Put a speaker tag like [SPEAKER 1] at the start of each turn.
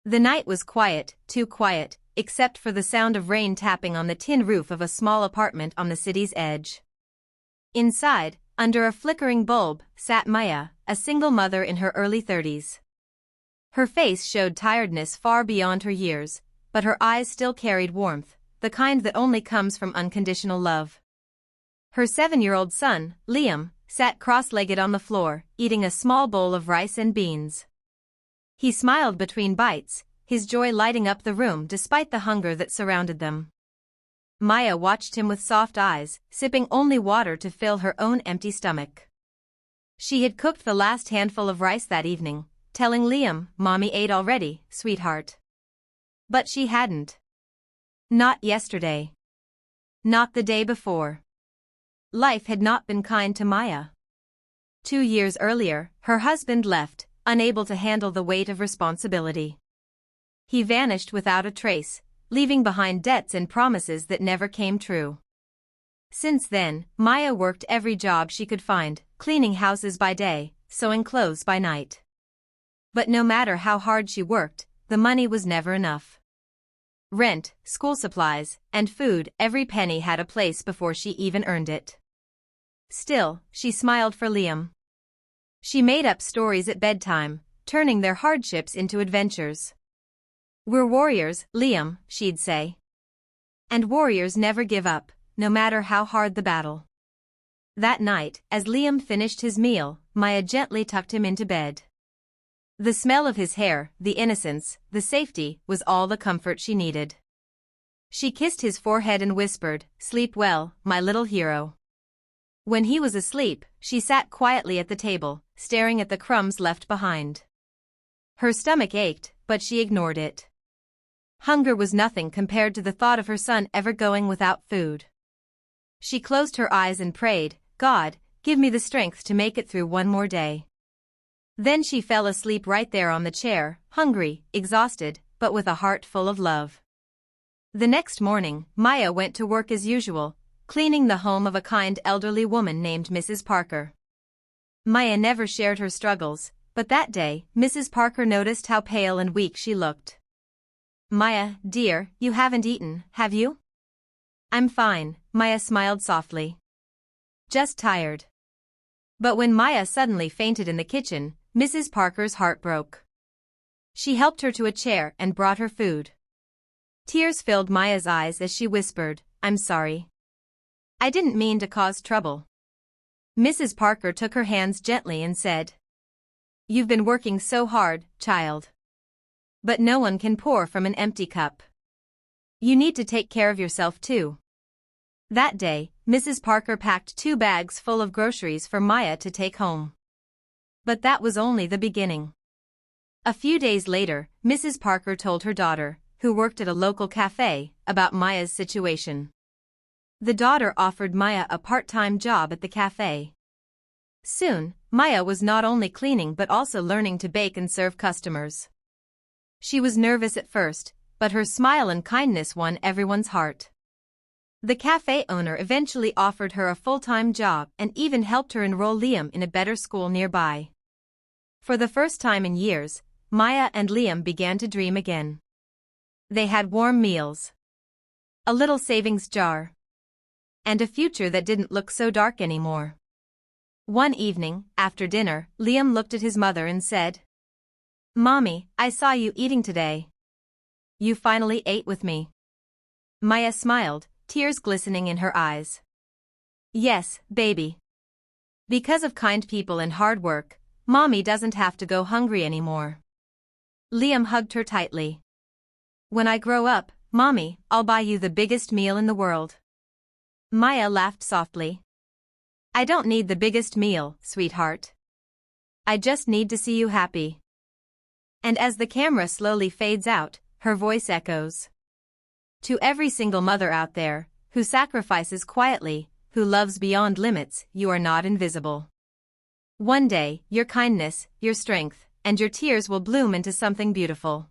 [SPEAKER 1] The night was quiet, too quiet, except for the sound of rain tapping on the tin roof of a small apartment on the city's edge. Inside, under a flickering bulb, sat Maya, a single mother in her early 30s. Her face showed tiredness far beyond her years, but her eyes still carried warmth, the kind that only comes from unconditional love. Her 7-year-old son, Liam, sat cross-legged on the floor, eating a small bowl of rice and beans. He smiled between bites, his joy lighting up the room despite the hunger that surrounded them. Maya watched him with soft eyes, sipping only water to fill her own empty stomach. She had cooked the last handful of rice that evening, telling Liam, "Mommy ate already, sweetheart." But she hadn't. Not yesterday. Not the day before. Life had not been kind to Maya. 2 years earlier, her husband left, unable to handle the weight of responsibility. He vanished without a trace, leaving behind debts and promises that never came true. Since then, Maya worked every job she could find, cleaning houses by day, sewing clothes by night. But no matter how hard she worked, the money was never enough. Rent, school supplies, and food, every penny had a place before she even earned it. Still, she smiled for Liam. She made up stories at bedtime, turning their hardships into adventures. "We're warriors, Liam," she'd say. And warriors never give up, no matter how hard the battle. That night, as Liam finished his meal, Maya gently tucked him into bed. The smell of his hair, the innocence, the safety, was all the comfort she needed. She kissed his forehead and whispered, "Sleep well, my little hero." When he was asleep, she sat quietly at the table, staring at the crumbs left behind. Her stomach ached, but she ignored it. Hunger was nothing compared to the thought of her son ever going without food. She closed her eyes and prayed, "God, give me the strength to make it through one more day." Then she fell asleep right there on the chair, hungry, exhausted, but with a heart full of love. The next morning, Maya went to work as usual, cleaning the home of a kind elderly woman named Mrs. Parker. Maya never shared her struggles, but that day, Mrs. Parker noticed how pale and weak she looked. "Maya, dear, you haven't eaten, have you?" "I'm fine," Maya smiled softly. "Just tired." But when Maya suddenly fainted in the kitchen, Mrs. Parker's heart broke. She helped her to a chair and brought her food. Tears filled Maya's eyes as she whispered, "I'm sorry. I didn't mean to cause trouble." Mrs. Parker took her hands gently and said, "You've been working so hard, child. But no one can pour from an empty cup. You need to take care of yourself too." That day, Mrs. Parker packed 2 bags full of groceries for Maya to take home. But that was only the beginning. A few days later, Mrs. Parker told her daughter, who worked at a local cafe, about Maya's situation. The daughter offered Maya a part-time job at the cafe. Soon, Maya was not only cleaning but also learning to bake and serve customers. She was nervous at first, but her smile and kindness won everyone's heart. The cafe owner eventually offered her a full-time job and even helped her enroll Liam in a better school nearby. For the first time in years, Maya and Liam began to dream again. They had warm meals, a little savings jar, and a future that didn't look so dark anymore. One evening, after dinner, Liam looked at his mother and said, "Mommy, I saw you eating today. You finally ate with me." Maya smiled, tears glistening in her eyes. "Yes, baby. Because of kind people and hard work, Mommy doesn't have to go hungry anymore." Liam hugged her tightly. "When I grow up, Mommy, I'll buy you the biggest meal in the world." Maya laughed softly. "I don't need the biggest meal, sweetheart. I just need to see you happy." And as the camera slowly fades out, her voice echoes. To every single mother out there, who sacrifices quietly, who loves beyond limits, you are not invisible. One day, your kindness, your strength, and your tears will bloom into something beautiful.